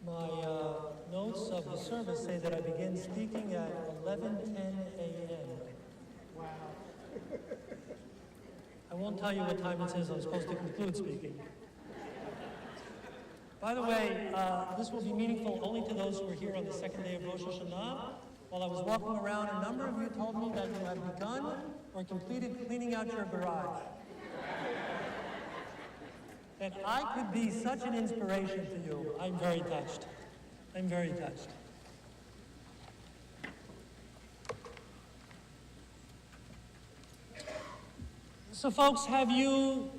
My notes of the service say that I begin speaking at 11:10 a.m. Wow. I won't tell you what time it says I'm supposed to conclude speaking. By the way, this will be meaningful only to those who are here on the second day of Rosh Hashanah. While I was walking around, a number of you told me that you have begun or completed cleaning out your garage. That I could be such an inspiration to you. I'm very touched. I'm very touched. So folks, have you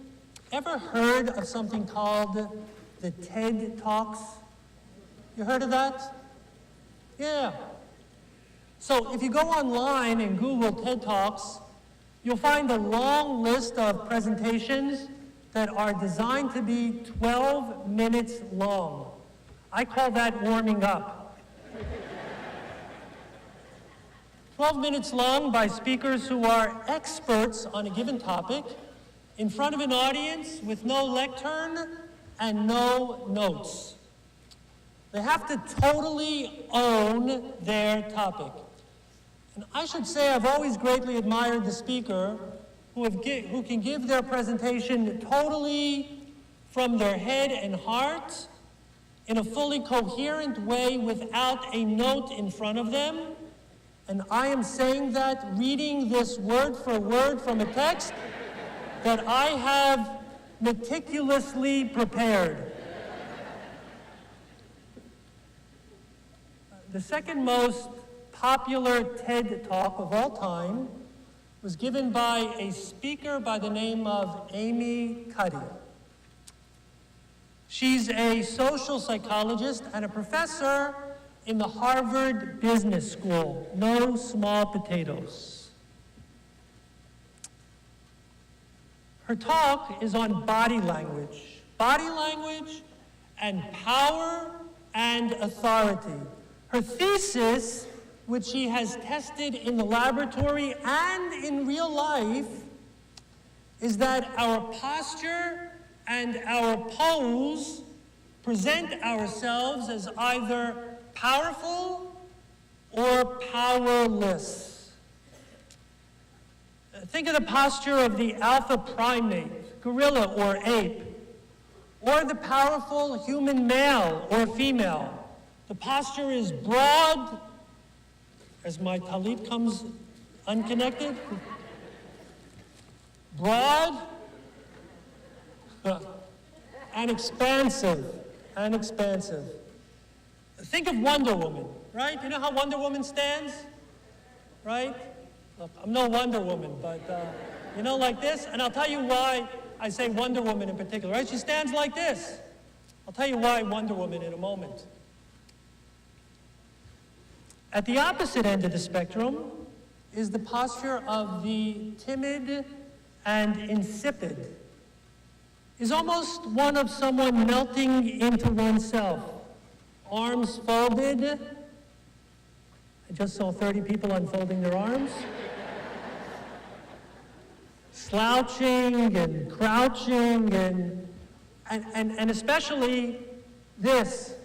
ever heard of something called the TED Talks? You heard of that? Yeah. So if you go online and Google TED Talks, you'll find a long list of presentations that are designed to be 12 minutes long. I call that warming up. 12 minutes long by speakers who are experts on a given topic in front of an audience with no lectern and no notes. They have to totally own their topic. And I should say I've always greatly admired the speaker who can give their presentation totally from their head and heart in a fully coherent way without a note in front of them. And I am saying that reading this word for word from a text that I have meticulously prepared. The second most popular TED Talk of all time was given by a speaker by the name of Amy Cuddy. She's a social psychologist and a professor in the Harvard Business School. No small potatoes. Her talk is on body language and power and authority. Her thesis, which she has tested in the laboratory and in real life, is that our posture and our pose present ourselves as either powerful or powerless. Think of the posture of the alpha primate, gorilla or ape, or the powerful human male or female. The posture is broad, as my talit comes unconnected, broad and expansive, Think of Wonder Woman, right? You know how Wonder Woman stands, right? Look, I'm no Wonder Woman, but like this, and I'll tell you why I say Wonder Woman in particular, right? She stands like this. I'll tell you why Wonder Woman in a moment. At the opposite end of the spectrum is the posture of the timid and insipid. Is almost one of someone melting into oneself. Arms folded. I just saw 30 people unfolding their arms. Slouching and crouching and especially this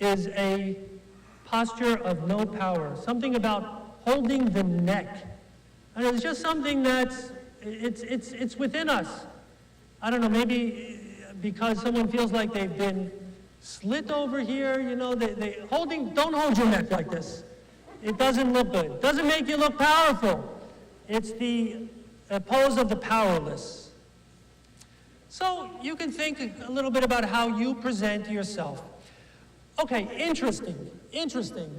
is a posture of no power, something about holding the neck. And it's just something that's, it's within us. I don't know, maybe because someone feels like they've been slit over here, don't hold your neck like this. It doesn't look good. It doesn't make you look powerful. It's the pose of the powerless. So you can think a little bit about how you present yourself. Okay, interesting,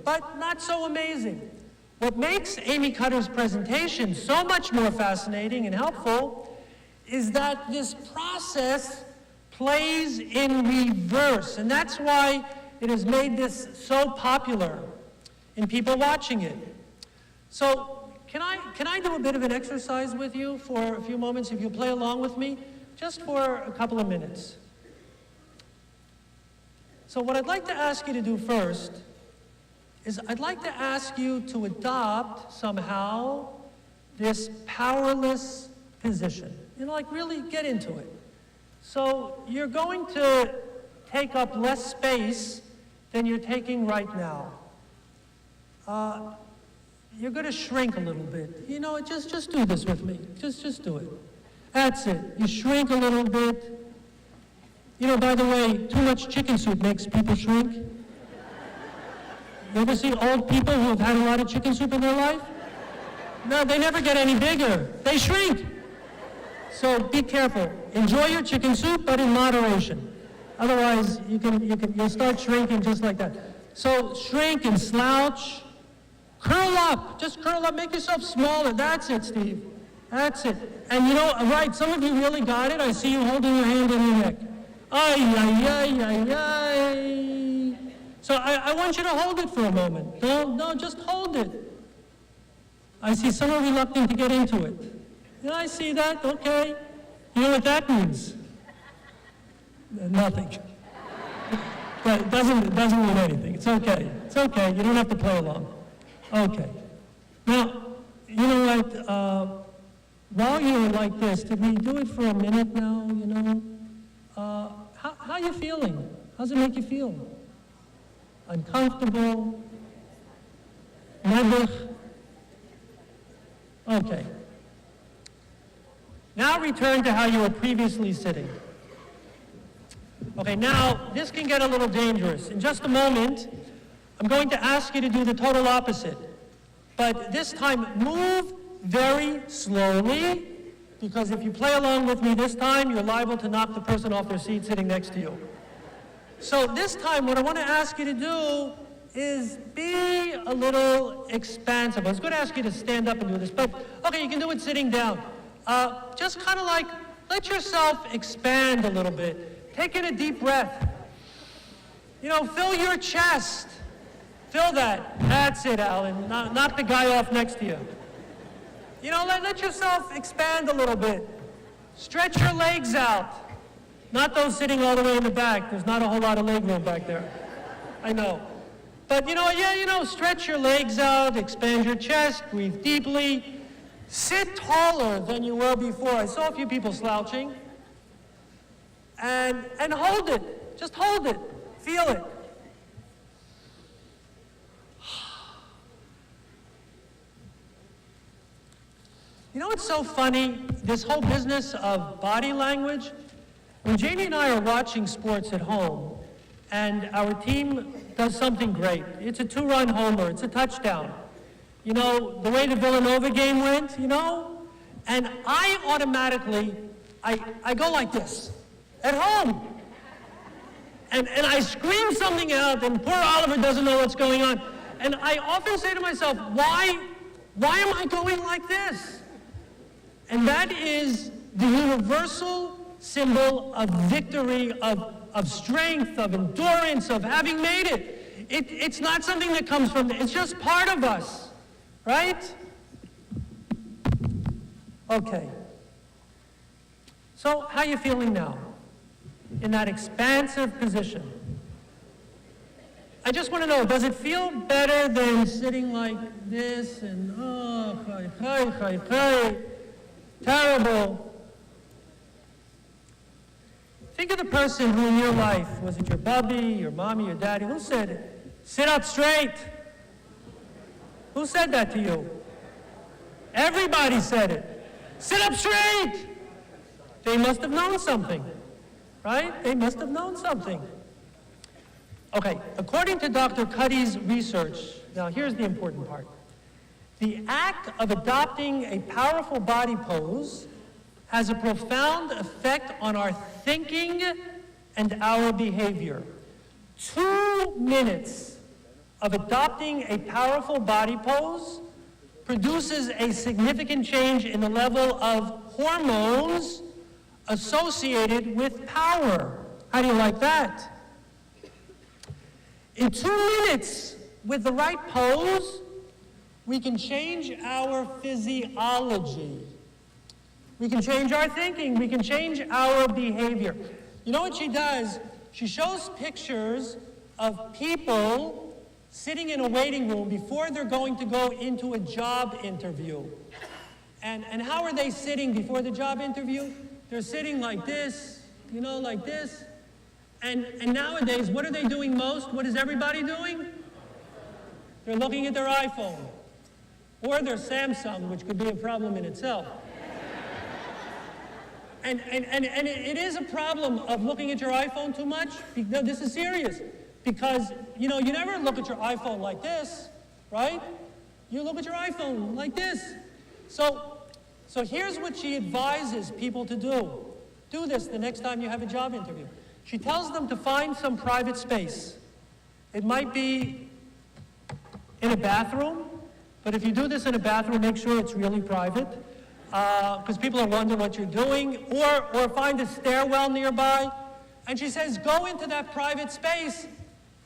but not so amazing. What makes Amy Cuddy's presentation so much more fascinating and helpful is that this process plays in reverse, and that's why it has made this so popular in people watching it. So can I do a bit of an exercise with you for a few moments, if you'll play along with me, just for a couple of minutes? So what I'd like to ask you to do first is I'd like to ask you to adopt somehow this powerless position. Really get into it. So you're going to take up less space than you're taking right now. You're going to shrink a little bit. You know, just do this with me. Just do it. That's it. You shrink a little bit. You know, by the way, too much chicken soup makes people shrink. You ever see old people who have had a lot of chicken soup in their life? No, they never get any bigger. They shrink. So be careful. Enjoy your chicken soup, but in moderation. Otherwise, you'll start shrinking just like that. So shrink and slouch. Curl up. Just curl up. Make yourself smaller. That's it, Steve. That's it. And you know, right, some of you really got it. I see you holding your hand on your neck. Ay, ay, ay, ay, ay. So I want you to hold it for a moment. No, just hold it. I see some are reluctant to get into it. Yeah, I see that. Okay. You know what that means? Nothing. But it doesn't mean anything. It's okay. It's okay. You don't have to play along. Okay. Now, you know what? While you're like this, did we do it for a minute now? You know, how are you feeling? How does it make you feel? Uncomfortable? Never? Okay. Now return to how you were previously sitting. Okay, now this can get a little dangerous. In just a moment, I'm going to ask you to do the total opposite. But this time, move very slowly, because if you play along with me this time, you're liable to knock the person off their seat sitting next to you. So this time, what I want to ask you to do is be a little expansive. I was going to ask you to stand up and do this, but okay, you can do it sitting down. Just kind of like, let yourself expand a little bit. Take in a deep breath. You know, fill your chest. Fill that. That's it, Alan. Knock the guy off next to you. You know, let yourself expand a little bit. Stretch your legs out. Not those sitting all the way in the back. There's not a whole lot of leg room back there. I know. But stretch your legs out, expand your chest, breathe deeply. Sit taller than you were before. I saw a few people slouching. And hold it. Just hold it. Feel it. You know what's so funny? This whole business of body language. When Janie and I are watching sports at home, and our team does something great. It's a 2-run homer. It's a touchdown. You know, the way the Villanova game went, you know? And I automatically, I go like this at home. And I scream something out, and poor Oliver doesn't know what's going on. And I often say to myself, why am I going like this? And that is the universal symbol of victory, of strength, of endurance, of having made it. It's not something that comes from, it's just part of us, right? Okay. So how are you feeling now? In that expansive position. I just want to know, does it feel better than sitting like this and, terrible? Think of the person who in your life, was it your bubby, your mommy, your daddy, who said, sit up straight? Who said that to you? Everybody said it. Sit up straight! They must have known something, right? They must have known something. Okay, according to Dr. Cuddy's research, now here's the important part. The act of adopting a powerful body pose has a profound effect on our thinking and our behavior. 2 minutes of adopting a powerful body pose produces a significant change in the level of hormones associated with power. How do you like that? In 2 minutes, with the right pose, we can change our physiology. We can change our thinking. We can change our behavior. You know what she does? She shows pictures of people sitting in a waiting room before they're going to go into a job interview. And how are they sitting before the job interview? They're sitting like this, you know, like this. And nowadays, what are they doing most? What is everybody doing? They're looking at their iPhone or their Samsung, which could be a problem in itself. And it is a problem of looking at your iPhone too much. No, this is serious. Because, you never look at your iPhone like this, right? You look at your iPhone like this. So here's what she advises people to do. Do this the next time you have a job interview. She tells them to find some private space. It might be in a bathroom, but if you do this in a bathroom, make sure it's really private, because people will wonder what you're doing, or find a stairwell nearby. And she says, go into that private space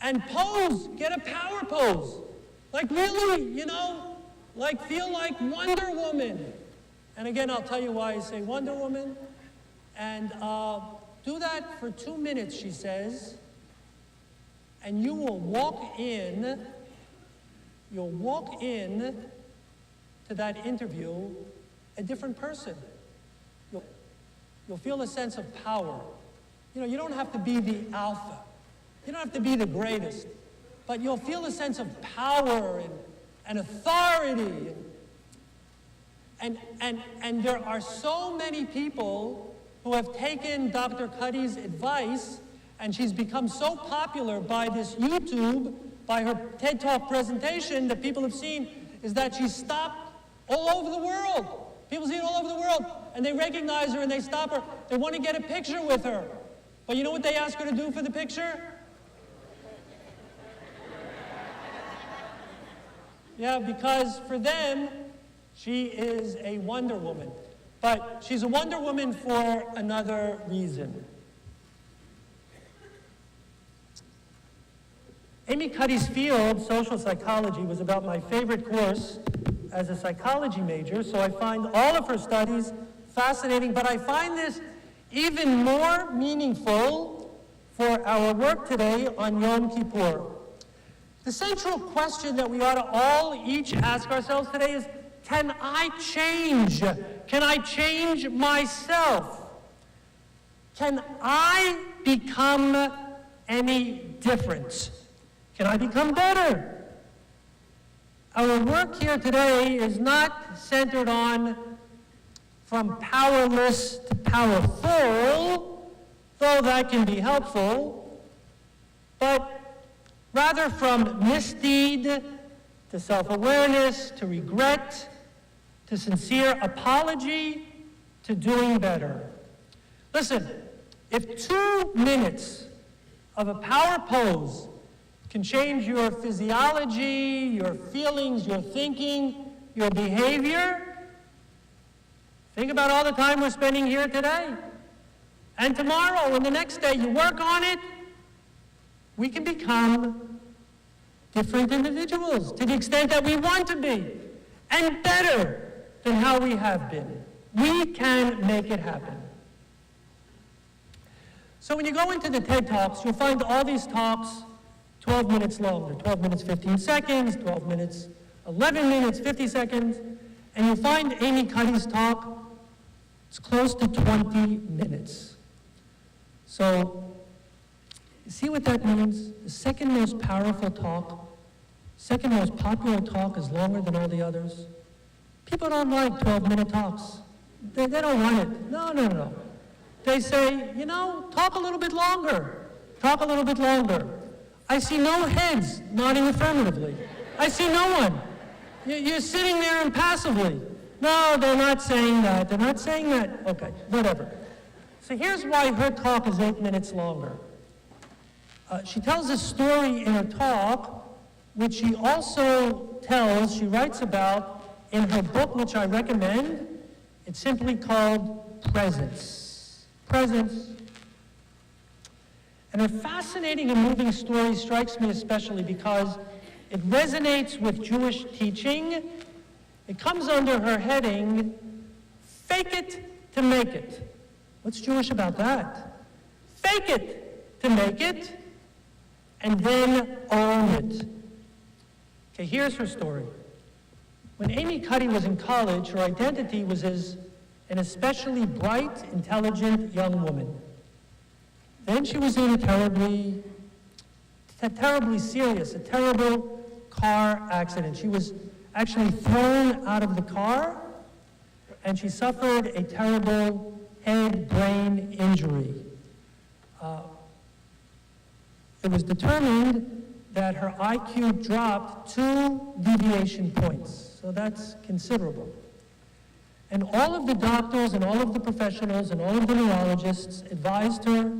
and pose, get a power pose. Like really, like feel like Wonder Woman. And again, I'll tell you why I say Wonder Woman. And do that for 2 minutes, she says, and you will walk in to that interview a different person. You'll feel a sense of power. You don't have to be the alpha. You don't have to be the greatest. But you'll feel a sense of power and authority. And there are so many people who have taken Dr. Cuddy's advice, and she's become so popular by this YouTube, by her TED Talk presentation that people have seen, is that she's stopped all over the world. People see it all over the world, and they recognize her and they stop her. They want to get a picture with her. But you know what they ask her to do for the picture? Yeah, because for them, she is a Wonder Woman. But she's a Wonder Woman for another reason. Amy Cuddy's field, social psychology, was about my favorite course as a psychology major, so I find all of her studies fascinating, but I find this even more meaningful for our work today on Yom Kippur. The central question that we ought to all each ask ourselves today is, can I change? Can I change myself? Can I become any different? Can I become better? Our work here today is not centered on from powerless to powerful, though that can be helpful, but rather from misdeed to self-awareness, to regret, to sincere apology, to doing better. Listen, if 2 minutes of a power pose can change your physiology, your feelings, your thinking, your behavior, think about all the time we're spending here today. And tomorrow and the next day, you work on it, we can become different individuals to the extent that we want to be, and better than how we have been. We can make it happen. So when you go into the TED Talks, you'll find all these talks 12 minutes long. They're 12 minutes, 15 seconds, 12 minutes, 11 minutes, 50 seconds. And you'll find Amy Cuddy's talk, it's close to 20 minutes. So, you see what that means? The second most powerful talk, second most popular talk is longer than all the others. People don't like 12-minute talks. They don't want it. No. They say, talk a little bit longer. Talk a little bit longer. I see no heads nodding affirmatively. I see no one. You're sitting there impassively. No, they're not saying that. They're not saying that. Okay, whatever. So here's why her talk is 8 minutes longer. She tells a story in her talk, which she also she writes about in her book, which I recommend. It's simply called Presence. Presence. And her fascinating and moving story strikes me especially because it resonates with Jewish teaching. It comes under her heading, Fake It to Make It. What's Jewish about that? Fake it to make it, and then own it. Okay, here's her story. When Amy Cuddy was in college, her identity was as an especially bright, intelligent young woman. Then she was in a terribly serious, a terrible car accident. She was actually thrown out of the car, and she suffered a terrible head-brain injury. It was determined that her IQ dropped 2 deviation points, so that's considerable. And all of the doctors and all of the professionals and all of the neurologists advised her,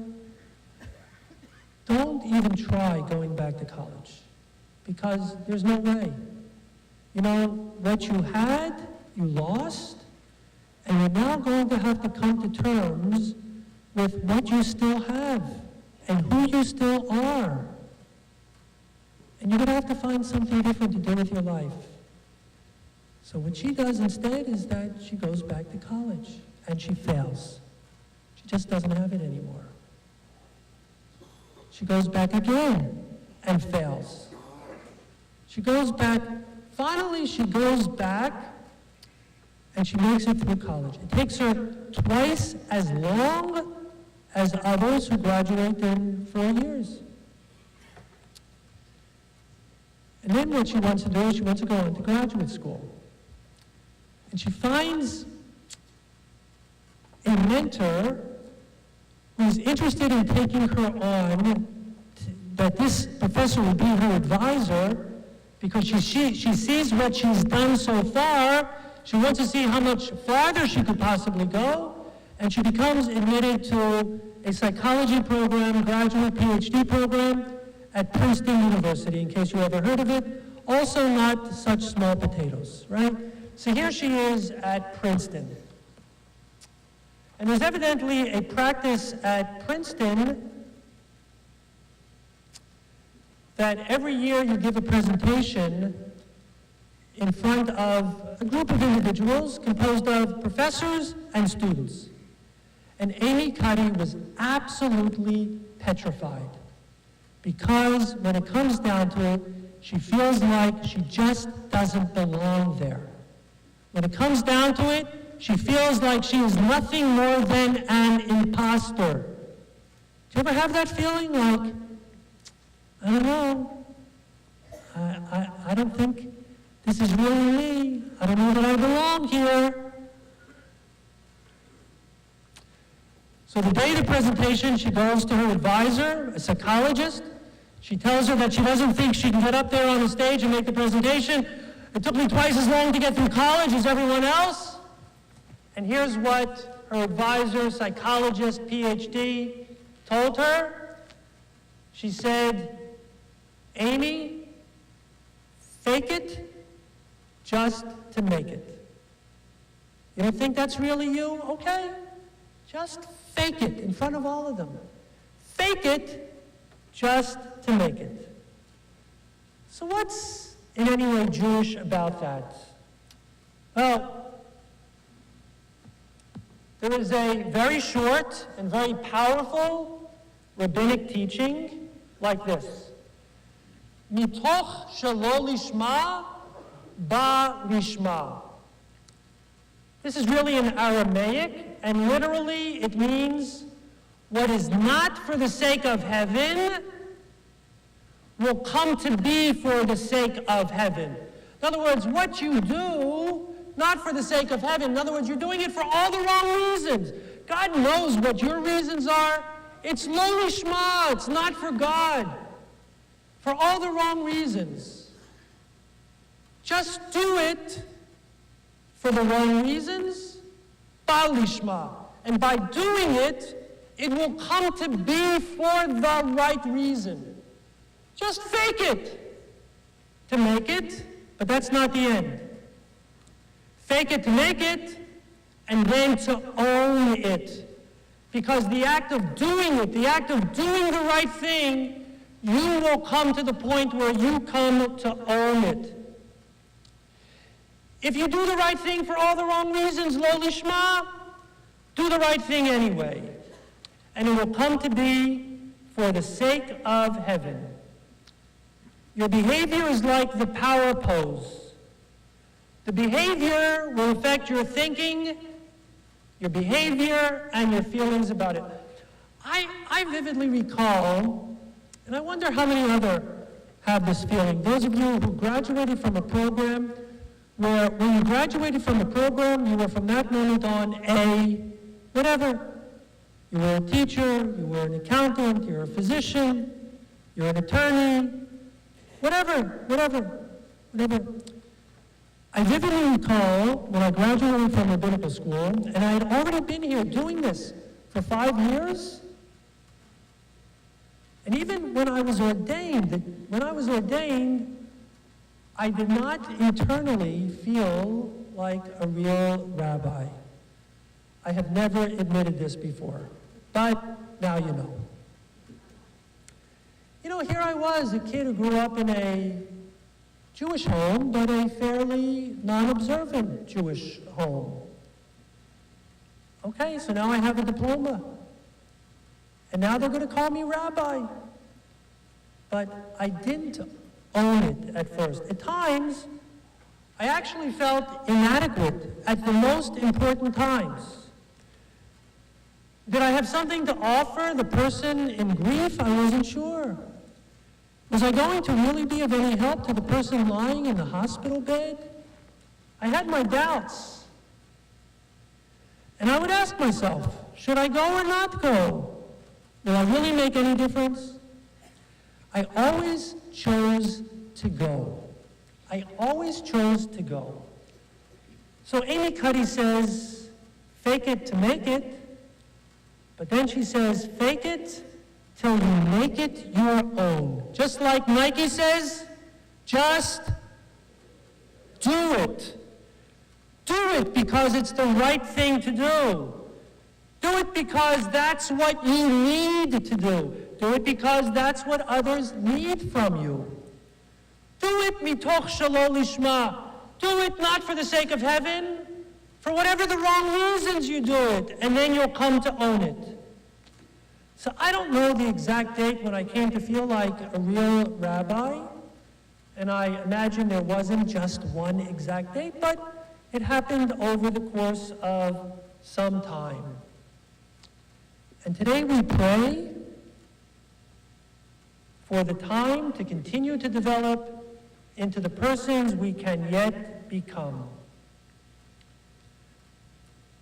don't even try going back to college, because there's no way. You know, what you had, you lost, and you're now going to have to come to terms with what you still have and who you still are. And you're going to have to find something different to do with your life. So what she does instead is that she goes back to college, and she fails. She just doesn't have it anymore. She goes back again and fails. She goes back, finally she goes back, and she makes it through college. It takes her twice as long as others who graduate in 4 years. And then what she wants to do is she wants to go on to graduate school. And she finds a mentor who's interested in taking her on, that this professor will be her advisor, because she sees what she's done so far. She wants to see how much farther she could possibly go, and she becomes admitted to a psychology program, graduate PhD program at Princeton University, in case you ever heard of it. Also not such small potatoes, right? So here she is at Princeton. And there's evidently a practice at Princeton that every year you give a presentation in front of a group of individuals composed of professors and students. And Amy Cuddy was absolutely petrified, because when it comes down to it, she feels like she just doesn't belong there. When it comes down to it, she feels like she is nothing more than an imposter. Do you ever have that feeling like, I don't know, I don't think this is really me. I don't know that I belong here. So the day of the presentation, she goes to her advisor, a psychologist. She tells her that she doesn't think she can get up there on the stage and make the presentation. It took me twice as long to get through college as everyone else. And here's what her advisor, psychologist, PhD, told her. She said, Amy, fake it just to make it. You don't think that's really you? Okay, just fake it in front of all of them. Fake it just to make it. So what's in any way Jewish about that? Well, there is a very short and very powerful rabbinic teaching like this. Mitoch shelo lishma ba lishma. This is really in Aramaic, and literally it means what is not for the sake of heaven will come to be for the sake of heaven. In other words, what you do, not for the sake of heaven. In other words, you're doing it for all the wrong reasons. God knows what your reasons are. It's lo lishma, it's not for God. For all the wrong reasons. Just do it for the wrong reasons, ba lishma. And by doing it, it will come to be for the right reason. Just fake it to make it, but that's not the end. Fake it to make it, and then to own it. Because the act of doing it, the act of doing the right thing, you will come to the point where you come to own it. If you do the right thing for all the wrong reasons, lo lishma, do the right thing anyway. And it will come to be for the sake of heaven. Your behavior is like the power pose. The behavior will affect your thinking, your behavior, and your feelings about it. I vividly recall, and I wonder how many other have this feeling. Those of you who graduated from a program where when you graduated from a program, you were from that moment on whatever. You were a teacher, you were an accountant, you're a physician, you're an attorney, whatever. I vividly recall when I graduated from rabbinical school, and I had already been here doing this for 5 years. And even when I was ordained, I did not internally feel like a real rabbi. I have never admitted this before, but now you know. You know, here I was, a kid who grew up in a Jewish home, but a fairly non-observant Jewish home. Okay, so now I have a diploma. And now they're going to call me rabbi. But I didn't own it at first. At times, I actually felt inadequate at the most important times. Did I have something to offer the person in grief? I wasn't sure. Was I going to really be of any help to the person lying in the hospital bed? I had my doubts. And I would ask myself, should I go or not go? Will I really make any difference? I always chose to go. I always chose to go. So Amy Cuddy says, fake it to make it. But then she says, fake it till you make it your own. Just like Nike says, just do it. Do it because it's the right thing to do. Do it because that's what you need to do. Do it because that's what others need from you. Do it mitoch shelo lishma. Do it not for the sake of heaven, for whatever the wrong reasons you do it, and then you'll come to own it. So I don't know the exact date when I came to feel like a real rabbi, and I imagine there wasn't just one exact date, but it happened over the course of some time. And today we pray for the time to continue to develop into the persons we can yet become.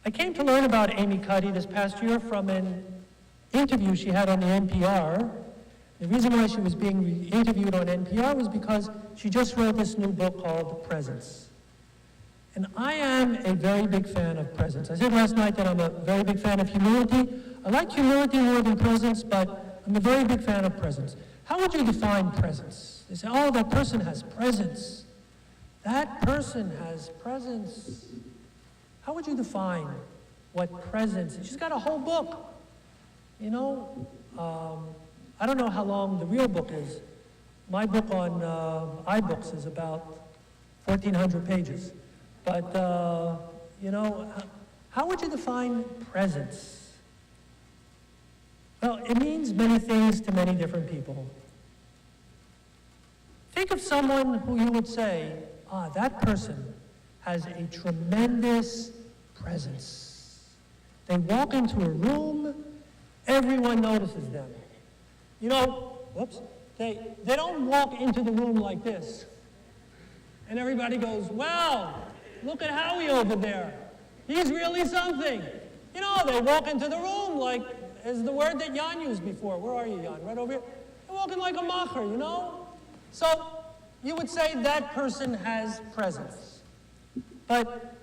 I came to learn about Amy Cuddy this past year from an interview she had on the NPR. The reason why she was being interviewed on NPR was because she just wrote this new book called Presence. And I am a very big fan of presence. I said last night that I'm a very big fan of humility. I like humility more than presence, but I'm a very big fan of presence. How would you define presence? They say, oh, that person has presence. That person has presence. How would you define what presence is? She's got a whole book. You know, I don't know how long the real book is. My book on iBooks is about 1,400 pages. But, you know, how would you define presence? Well, it means many things to many different people. Think of someone who you would say, that person has a tremendous presence. They walk into a room, everyone notices them. You know, they don't walk into the room like this. And everybody goes, wow, look at Howie over there. He's really something. You know, they walk into the room like, is the word that Jan used before. Where are you, Jan? Right over here? They're walking like a macher, you know? So you would say that person has presence. But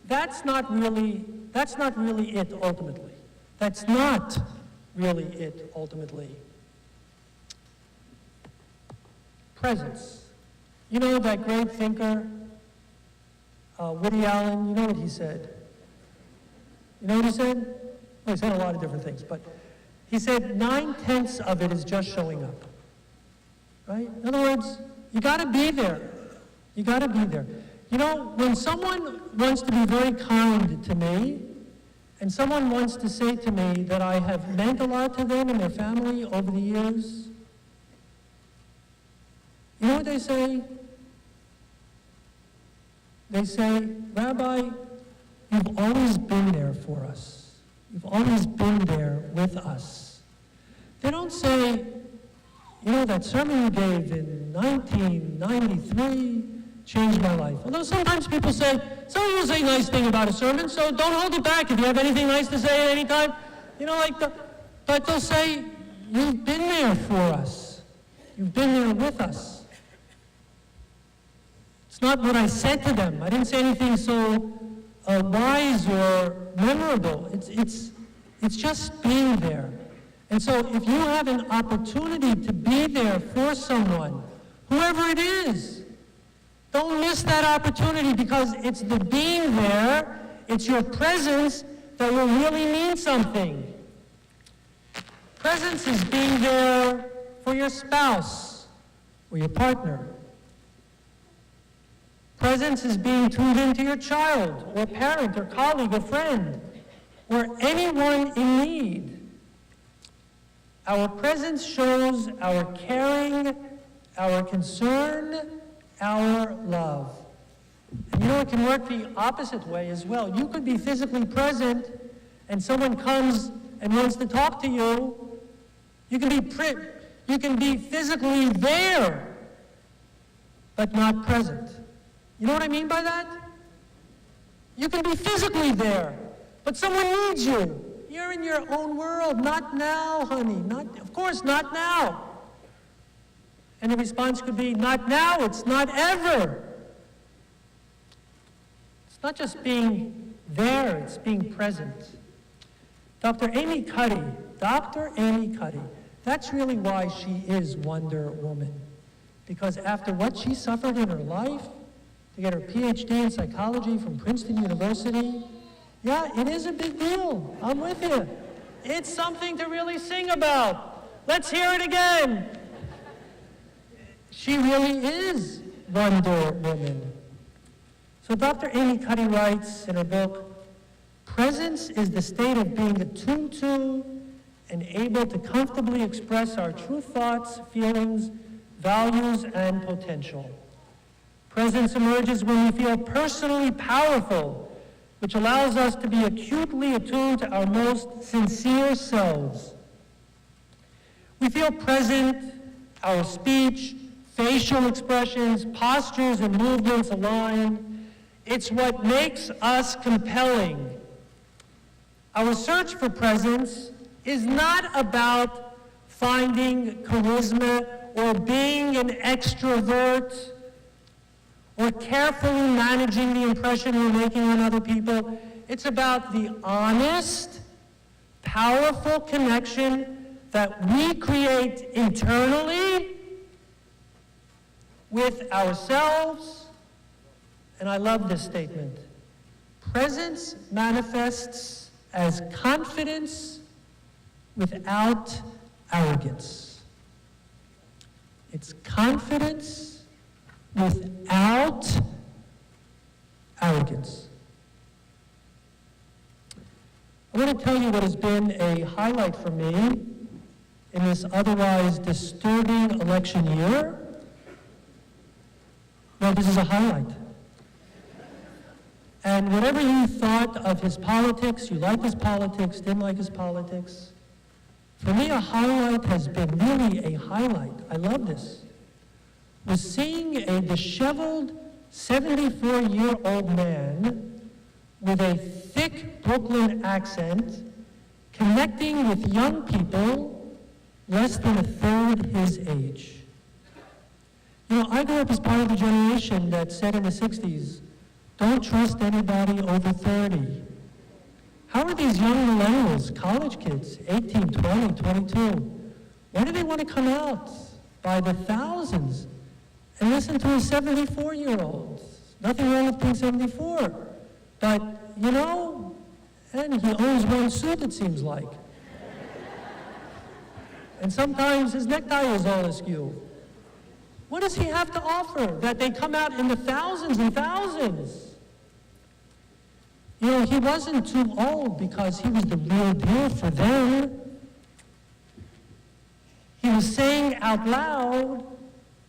that's not really it ultimately. That's not really it ultimately. Presence. You know that great thinker, Woody Allen, you know what he said? You know what he said? Well, he said a lot of different things, but he said 9/10 of it is just showing up. Right? In other words, you gotta be there. You gotta be there. You know, when someone wants to be very kind to me, and someone wants to say to me that I have meant a lot to them and their family over the years, you know what they say? They say, Rabbi, you've always been there for us. You've always been there with us. They don't say, that sermon you gave in 1993 changed my life. Although sometimes people say, some people say nice thing about a sermon, so don't hold it back. If you have anything nice to say at any time, but they'll say, you've been there for us. You've been there with us. It's not what I said to them. I didn't say anything so wise or memorable. It's just being there. And so if you have an opportunity to be there for someone, whoever it is, don't miss that opportunity, because it's the being there, it's your presence that will really mean something. Presence is being there for your spouse or your partner. Presence is being tuned into your child or parent or colleague or friend or anyone in need. Our presence shows our caring, our concern, our love. And it can work the opposite way as well. You could be physically present and someone comes and wants to talk to you. You can be physically there, but not present. You know what I mean by that? You can be physically there, but someone needs you. You're in your own world. Not now, honey. Of course, not now. And the response could be, not now, it's not ever. It's not just being there, it's being present. Dr. Amy Cuddy, that's really why she is Wonder Woman. Because after what she suffered in her life, to get her PhD in psychology from Princeton University, yeah, it is a big deal. I'm with you. It's something to really sing about. Let's hear it again. She really is Wonder Woman. So Dr. Amy Cuddy writes in her book, presence is the state of being attuned to and able to comfortably express our true thoughts, feelings, values, and potential. Presence emerges when we feel personally powerful, which allows us to be acutely attuned to our most sincere selves. We feel present, our speech, facial expressions, postures, and movements align. It's what makes us compelling. Our search for presence is not about finding charisma or being an extrovert or carefully managing the impression we're making on other people. It's about the honest, powerful connection that we create internally with ourselves. And I love this statement. Presence manifests as confidence without arrogance. It's confidence without arrogance. I want to tell you what has been a highlight for me in this otherwise disturbing election year. No, this is a highlight. And whatever you thought of his politics, you liked his politics, didn't like his politics, for me a highlight has been really a highlight. I love this. Was seeing a disheveled 74-year-old man with a thick Brooklyn accent connecting with young people less than a third his age. I grew up as part of the generation that said in the 60s, don't trust anybody over 30. How are these young millennials, college kids, 18, 20, 22, why do they want to come out by the thousands and listen to a 74-year-old? Nothing wrong with being 74. But, and he owns one suit, it seems like. And sometimes his necktie is all askew. What does he have to offer that they come out in the thousands and thousands? He wasn't too old because he was the real deal for them. He was saying out loud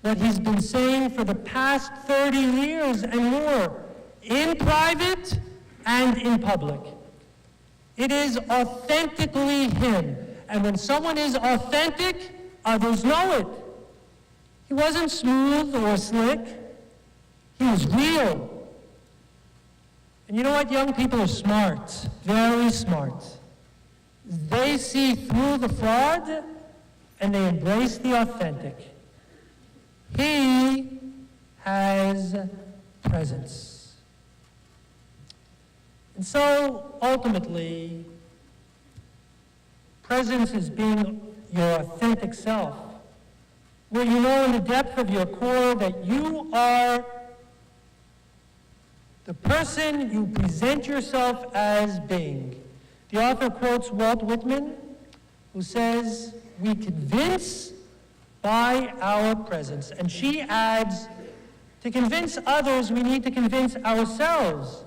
what he's been saying for the past 30 years and more, in private and in public. It is authentically him. And when someone is authentic, others know it. He wasn't smooth or slick. He was real. And you know what? Young people are smart, very smart. They see through the fraud and they embrace the authentic. He has presence. And so, ultimately, presence is being your authentic self, where you know in the depth of your core that you are the person you present yourself as being. The author quotes Walt Whitman, who says, "We convince by our presence." And she adds, to convince others, we need to convince ourselves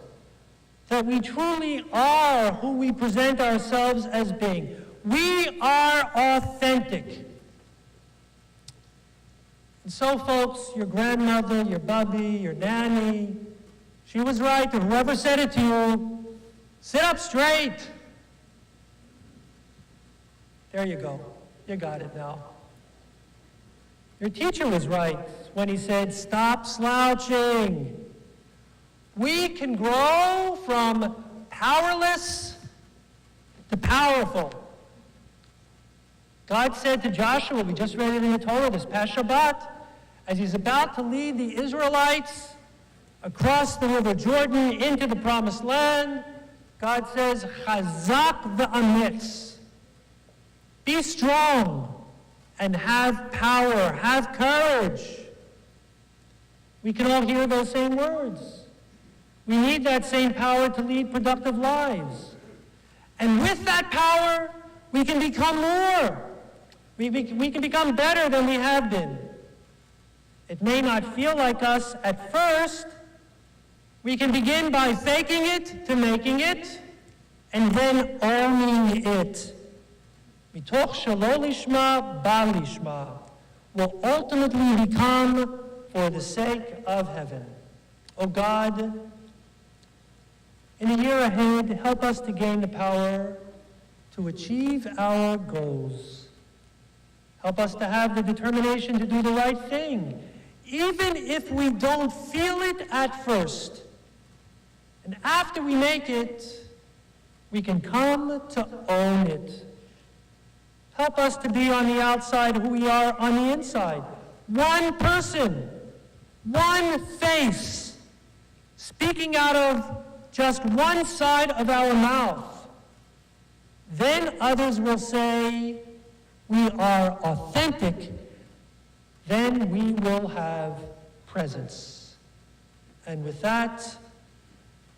that we truly are who we present ourselves as being. We are authentic. And so, folks, your grandmother, your bubby, your nanny, she was right, and whoever said it to you, sit up straight. There you go. You got it now. Your teacher was right when he said, stop slouching. We can grow from powerless to powerful. God said to Joshua, we just read it in the Torah this past Shabbat, as he's about to lead the Israelites across the river Jordan into the promised land, God says, Chazak v'amitz. Be strong and have power, have courage. We can all hear those same words. We need that same power to lead productive lives. And with that power, we can become more. We can become better than we have been. It may not feel like us at first. We can begin by faking it to making it, and then owning it. Mitoch shelo lishma ba lishma will ultimately become for the sake of heaven. Oh God, in the year ahead, help us to gain the power to achieve our goals. Help us to have the determination to do the right thing, even if we don't feel it at first. And after we make it, we can come to own it. Help us to be on the outside who we are on the inside. One person, one face, speaking out of just one side of our mouth. Then others will say, we are authentic. Then we will have presence. And with that,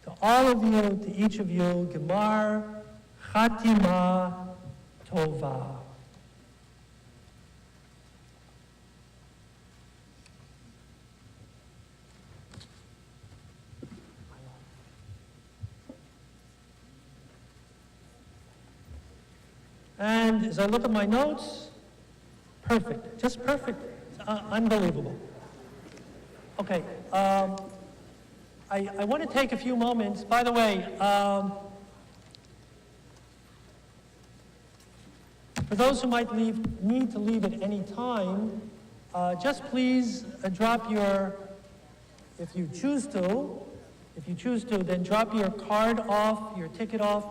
to all of you, to each of you, Gemar Chatima Tova. And as I look at my notes, perfect, just perfect, unbelievable. Okay, I want to take a few moments. By the way, for those who might need to leave at any time, just please drop your, if you choose to, then drop your card off, your ticket off,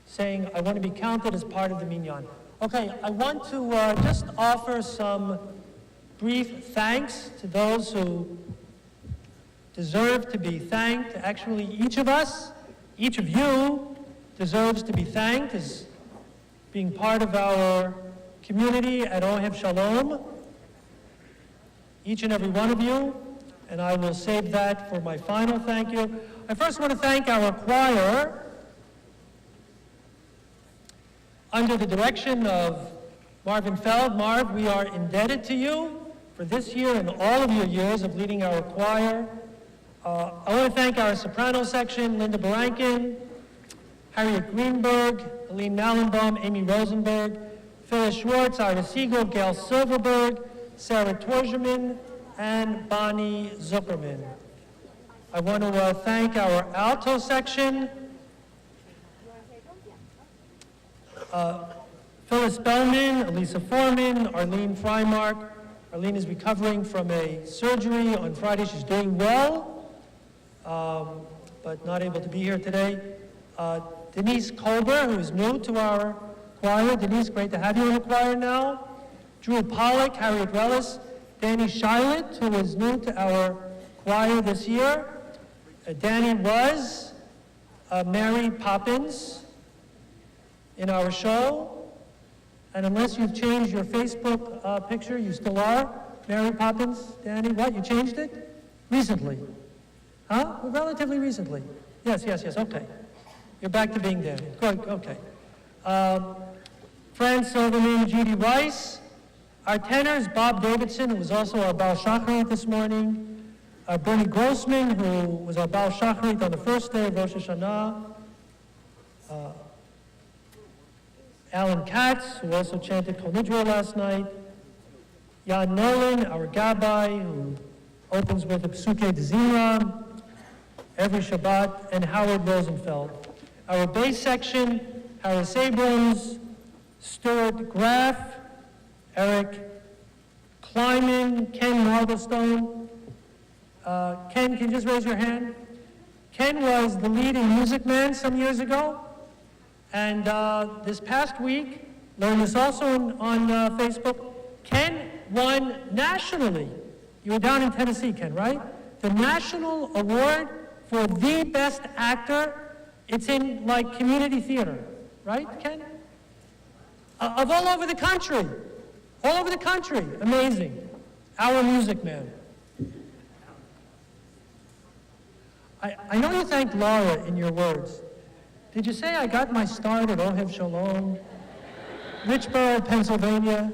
saying, I want to be counted as part of the minyan. Okay, I want to just offer some brief thanks to those who deserve to be thanked. Actually, each of us, each of you, deserves to be thanked as being part of our community at Ohev Shalom. Each and every one of you, and I will save that for my final thank you. I first want to thank our choir, under the direction of Marvin Feld. Marv, we are indebted to you for this year and all of your years of leading our choir. I want to thank our soprano section, Linda Barankin, Harriet Greenberg, Helene Mallenbaum, Amy Rosenberg, Phyllis Schwartz, Ira Siegel, Gail Silverberg, Sarah Torgeman, and Bonnie Zuckerman. I want to thank our alto Phyllis Bellman, Elisa Foreman, Arlene Freimark. Arlene is recovering from a surgery on Friday. She's doing well, but not able to be here today. Denise Colber, who is new to our choir. Denise, great to have you in the choir now. Drew Pollack, Harriet Rellis, Danny Shilett, who is new to our choir this year. Danny was Mary Poppins in our show. And unless you've changed your Facebook picture, you still are Mary Poppins. Danny, what? You changed it? Recently? Huh? Well, relatively recently. Yes, okay. You're back to being Danny. Good, okay. Fran Silverman, Judy Rice. Our tenors, Bob Davidson, who was also our Baal Shacharit this morning. Bernie Grossman, who was our Baal Shacharit on the first day of Rosh Hashanah. Alan Katz, who also chanted Kol Nidra last night. Jan Nolan, our Gabbai, who opens with the Psuke D'Zira every Shabbat, and Howard Rosenfeld. Our bass section, Harris Abrams, Stuart Graff, Eric Kleiman, Ken Marblestone. Ken, can you just raise your hand? Ken was the lead in Music Man some years ago. And this past week, learned this also on Facebook, Ken won nationally. You were down in Tennessee, Ken, right? The national award for the best actor. It's in like community theater, right, Ken? Of all over the country. All over the country. Amazing. Our Music Man. I know you thanked Laura in your words. Did you say I got my start at Ohev Shalom, Richboro, Pennsylvania,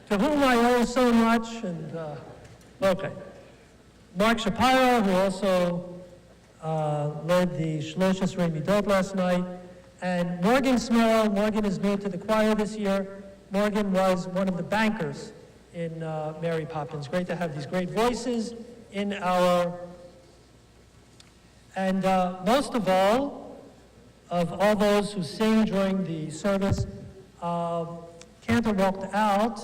to whom I owe so much? And okay. Mark Shapiro, who also led the Shloshes Rei Midot last night, and Morgan Smurl. Morgan is new to the choir this year. Morgan was one of the bankers in Mary Poppins. Great to have these great voices in our, and most of all those who sing during the service, Cantor walked out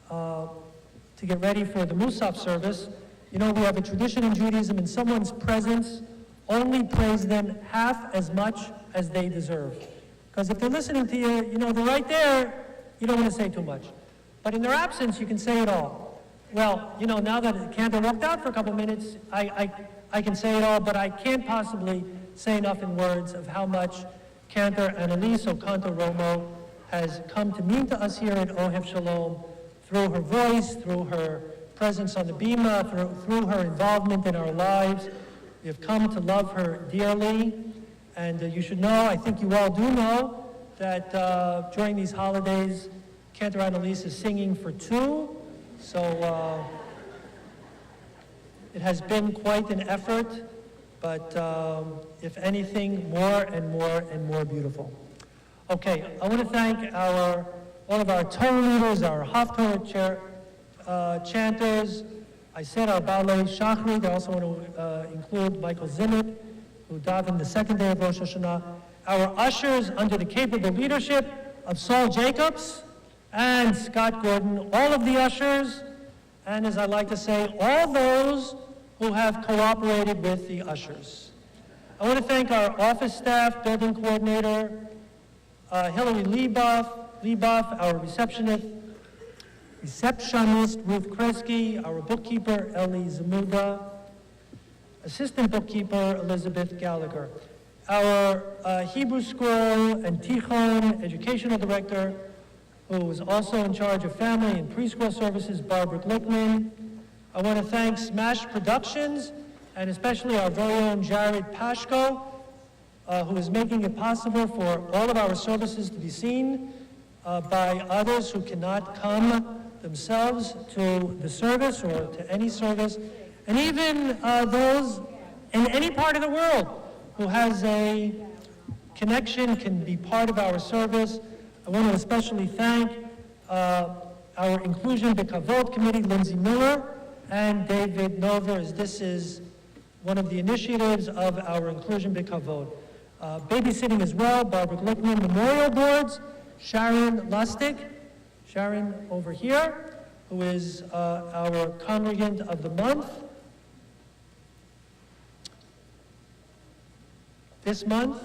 to get ready for the Musaf service. You know, we have a tradition in Judaism, in someone's presence, only praise them half as much as they deserve. Because if they're listening to you, you know, they're right there, you don't want to say too much. But in their absence, you can say it all. Well, you know, now that Cantor walked out for a couple minutes, I can say it all, but I can't possibly say enough in words of how much Cantor Annalise Ocanto Romo has come to mean to us here at Ohev Shalom through her voice, through her presence on the Bima, through her involvement in our lives. We have come to love her dearly, and you should know, I think you all do know, that during these holidays, Cantor Annalise is singing for two, so it has been quite an effort, but if anything, more and more and more beautiful. Okay, I want to thank all of our Torah leaders, our Haftorah chanters. I said our Balei Shachrit. I also want to include Michael Zimmett, who davened the second day of Rosh Hashanah. Our ushers under the capable leadership of Saul Jacobs and Scott Gordon, all of the ushers, and as I like to say, all those who have cooperated with the ushers. I want to thank our office staff, building coordinator, Hillary Lebuff, our receptionist Ruth Kresge, our bookkeeper, Ellie Zamuda, assistant bookkeeper, Elizabeth Gallagher, our Hebrew School and Tichon educational director, who was also in charge of family and preschool services, Barbara Glickman. I want to thank Smash Productions, and especially our very own Jared Pashko, who is making it possible for all of our services to be seen by others who cannot come themselves to the service or to any service, and even those in any part of the world who has a connection can be part of our service. I want to especially thank our Inclusion B'Kavod Committee, Lindsay Miller and David Nover, as this is one of the initiatives of our Inclusion B'Kavod. Babysitting as well, Barbara Glickman, memorial boards, Sharon Lustig, Sharon over here, who is our congregant of the month. This month,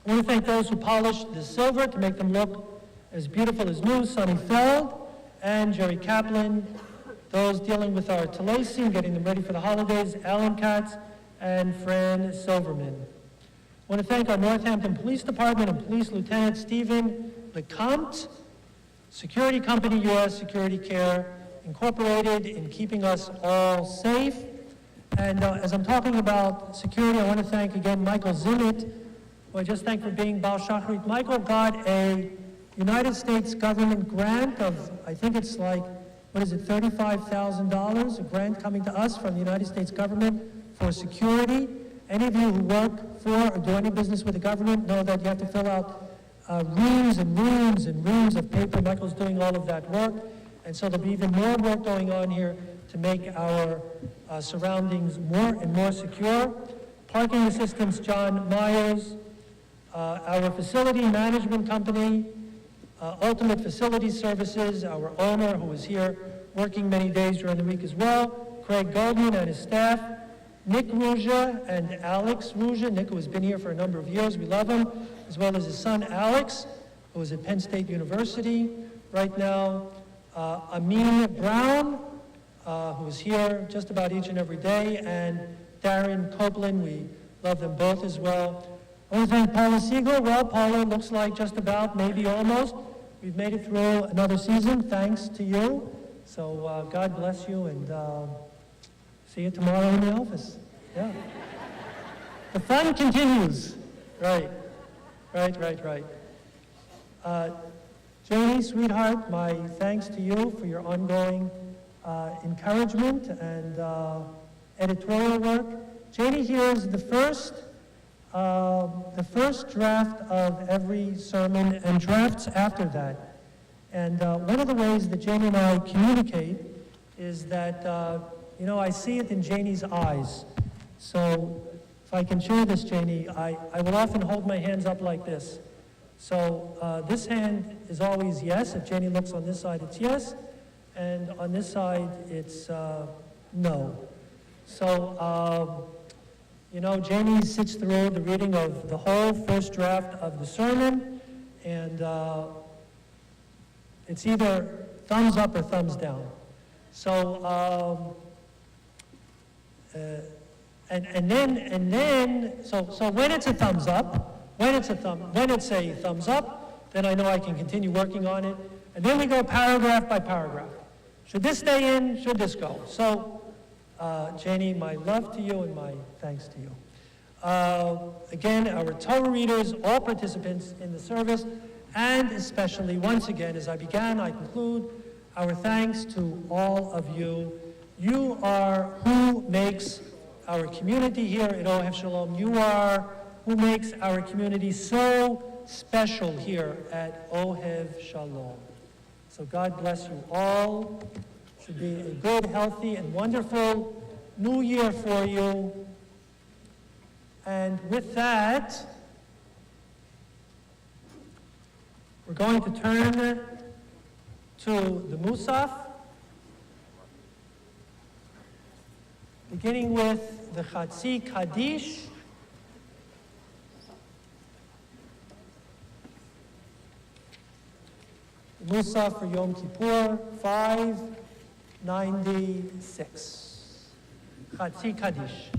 I want to thank those who polished the silver to make them look as beautiful as new, Sonny Feld and Jerry Kaplan, those dealing with our Talasi and getting them ready for the holidays, Alan Katz and Fran Silverman. I want to thank our Northampton Police Department and Police Lieutenant Stephen LeCompte, Security Company U.S. Security Care Incorporated, in keeping us all safe. And as I'm talking about security, I want to thank again Michael Zimmett, who I just thanked for being Baal Shachrit. Michael got a United States government grant of, I think it's like, what is it, $35,000, a grant coming to us from the United States government for security. Any of you who work for or do any business with the government know that you have to fill out reams and reams and reams of paper. Michael's doing all of that work. And so there'll be even more work going on here to make our surroundings more and more secure. Parking assistants, John Myers, our facility management company, Ultimate Facility Services, our owner, who is here working many days during the week as well, Craig Goldman and his staff, Nick Ruja and Alex Ruja. Nick, who has been here for a number of years, we love him, as well as his son Alex, who is at Penn State University right now, Amin Brown, who is here just about each and every day, and Darren Copeland. We love them both as well. I want to thank Paula Siegel. Well, Paula, looks like just about, maybe almost. We've made it through another season, thanks to you. So God bless you, and see you tomorrow in the office. Yeah. The fun continues. Right. Janie, sweetheart, my thanks to you for your ongoing encouragement and editorial work. Janie here is the first draft of every sermon and drafts after that. And one of the ways that Janie and I communicate is that, I see it in Janie's eyes. So if I can share this, Janie, I will often hold my hands up like this. So this hand is always yes. If Janie looks on this side, it's yes. And on this side, it's no. So, Janie sits through the reading of the whole first draft of the sermon, and it's either thumbs up or thumbs down. So, and then, when it's a thumbs up, when it's a thumbs up, then I know I can continue working on it. And then we go paragraph by paragraph. Should this stay in? Should this go? So, Janie, my love to you and my thanks to you. Again, our Torah readers, all participants in the service, and especially, once again, as I began, I conclude, our thanks to all of you. You are who makes our community here at Ohev Shalom. You are who makes our community so special here at Ohev Shalom. So God bless you all. It should be a good, healthy, and wonderful new year for you. And with that, we're going to turn to the Musaf, beginning with the Chatzi Kaddish. The Musaf for Yom Kippur, 596. Chatzi Kaddish.